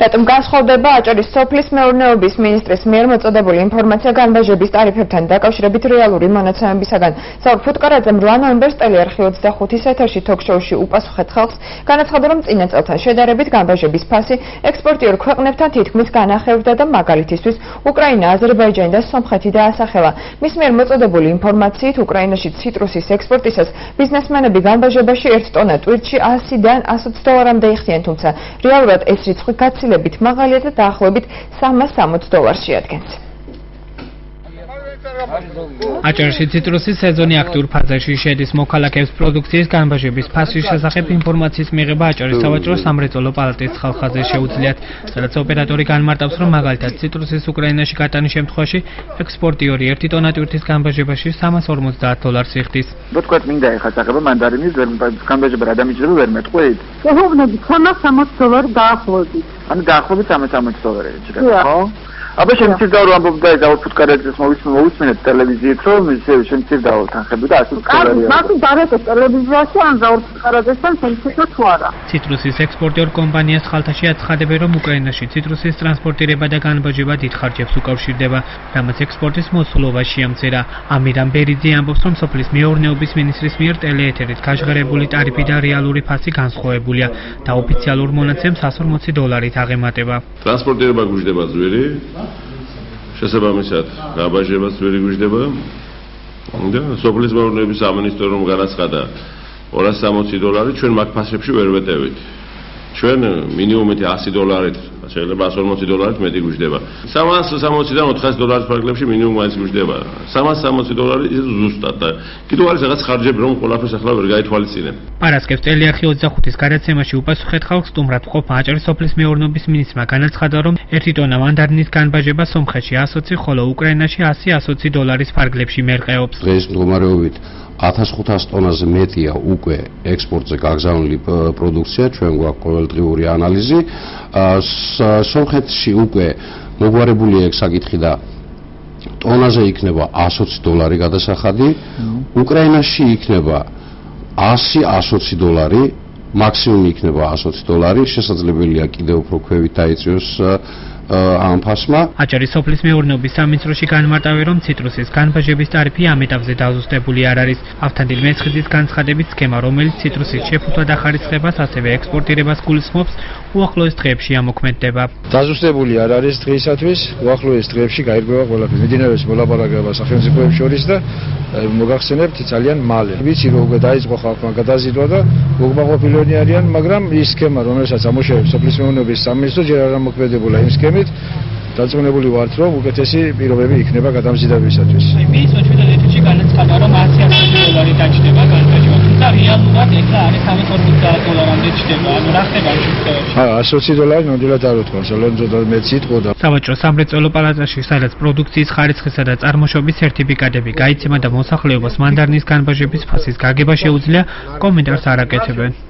რატომ განსხვავდება აჭარის სოფლის მეურნეობის მინისტრის მიერ მოწოდებული ინფორმაცია განვაჟების ტარიფებთან დაკავშირებით რეალური მონაცემებისაგან? საურ ფუტკარაძემ 8 ნოემბერს ტელეარხი 25-ის ეთერში თოქ-შოუში უპასუხეთ ხალხს, განაცხადა, რომ წინა წელთან შედარებით განვაჟების ფასი ექსპორტიორ ქვეყნებთან თითქმის განახევდა და მაგალითისთვის უკრაინა, აზერბაიჯანი და სომხეთი დაასახელა. მის მიერ მოწოდებული ინფორმაციით უკრაინაში ციტრუსის ექსპორტისას ბიზნესმენები განვაჟებაში 1 ტონა ტვირთში 100-დან 120 დოლარამდე იხდიან, თუმცა რეალურად ეს რიცხვი გაცილებით მაღალია და დაახლოებით $360 შეადგენს. აჭარაში ციტრუსის სეზონი აქტიურ ფაზაში შედის. მოქალაქეებს პროდუქციის განვაჟების ფასის შესახებ ინფორმაციის მიღება აჭარის სავაჭრო სამრეწველო პალატის ხალხაზე შეუძლიათ, სადაც ოპერატორი განმარტავს, რომ მაგალითად ციტრუსის უკრაინაში გატანის შემთხვევაში ექსპორტიორი 1 ტონა ტვირთის განვაჟებაში $350 იხდის. ვთქვათ, მინდა ეხლა წახება მანდარინის განვაჟება რა დამიჯდება ვერ მეტყვით? ეუბნები $360 დაახლოებით. ანუ დაახლოებით $360 ჭირდება, ხო? აბა შემცირდა რომ ამბობდა ეს აუთფუტკარაძეს მოვისმენთ ტელევიზიით რომ შემცირდა თანხები და $100. მაშინ დარეკეთ ტელევიზიაში ან აუთფუტკარაძესთან შემცირდა თუ არა. ციტრუსის ექსპორტიორ კომპანიას ხალხაში აცხადებენ, რომ უკრაინაში ციტრუსის ტრანსპორტირება და განვაჟება დიდ ხარჯებს უკავშირდება, რამაც ექსპორტის მოსულობა შეამცირა. ამირან ბერიძე ამბობს, რომ სოფლის მეურნეობის მინისტრის მიერ ტელეეთერით გაჟღერებული ტარიფი და რეალური ფასი განსხვავებულია და ოფიციალურ მონაცემს $140 აღემატება. ტრანსპორტირება გვიждდება ძვირი, შესაბამისად გაბაჟებაც ვერ გვიждდება და სოფლის მეურნეობის სამინისტრო რომ განაცხადა $260, ჩვენ მაგ ფასებში ვერ ვეტევით. ჩვენ მინიმუმით $100, შეიძლება $140 მეტი გვიждდება. $360-დან $400 ფარგლებში მინიმუმ მაინც გვიждდება. $360 ის ზუსტად და კიდევ არის რაღაც ხარჯები რომ ყველაფერს ახლა ვერ გაითვალისწინებ. პარასკევს ტელეარხი 25-ის გადაცემაში უპასუხეთ ხალხს სტუმრად მყოფმა აჭარის სოფლის მეურნეობის მინისტრმა განაცხადა, რომ 1 ტონა მანდარინის განვაჟება სომხეთში 120, ხოლო უკრაინაში $100 ფარგლებში მერყეობს. დღეს მდგომარეობით 1500 ტონაზე მეტია უკვე ექსპორტზე გაგზავნილი პროდუქცია, ჩვენ გვაქვს ყოველდღიური ანალიზი. სომხეთში უკვე მოგვარებულია ეგ საკითხი და ტონაზე იქნება $120 გადასახადი, უკრაინაში იქნება $100-120, მაქსიმუმი იქნება $120, შესაძლებელია კიდევ უფრო ქვევით დაიწვიოს ამ ფასმა. აჭარის სოფლის მეურნეობის სამინისტროში განმარტავენ, რომ ციტრუსის განვაჟების ტარიფი ამ ეტაპზე დაზუსტებული არ არის. ავთანდილ მეცხიძის განცხადებით, სქემა, რომელიც ციტრუსის შეფუთვა და ხარისხებას, ასევე ექსპორტირებას გულისხმობს, უახლოეს დღეებში ამოქმედდება. დაზუსტებული არ არის დღეისათვის, უახლოეს დღეებში გაირკვევა ყველაფერი. მიმდინარეობს მოლაპარაკება სახელმწიფოებს შორის და მოგახსენებთ ძალიან მალე. ვიცი რომ უკვე დაიწყო ხალხმა გადაზიდვა და უკმაყოფილონი არიან, მაგრამ ის სქემა, რომელსაც ამუშავებს სოფლის მეურნეობის სამინისტრო, ჯერ არ ამოქმედებულა იმ სქემით. დარწმუნებული ვართ, რომ უკეთესი პირობები იქნება გადამზიდებისათვის. მისმა ჩვენეთში განაცხადა, რომ $100 დაჭდება განვაჟება, თუმცა რეალურად ეხლა არის $340-მდე ჩდება. ანუ რა ხდება შემთხვევაში? $120 ნამდვილად არ ვთქვა, ზოგადად მეც იტყოდა. სავაჭრო სამრეწველო პალატაში, სადაც პროდუქციის ხარისხისა და წარმოშობის სერტიფიკატები გაიცემა და მოსახლეობას მანდარინის განვაჟების ფასის გაგება შეუძლია, კომენტარს არ აკეთებენ.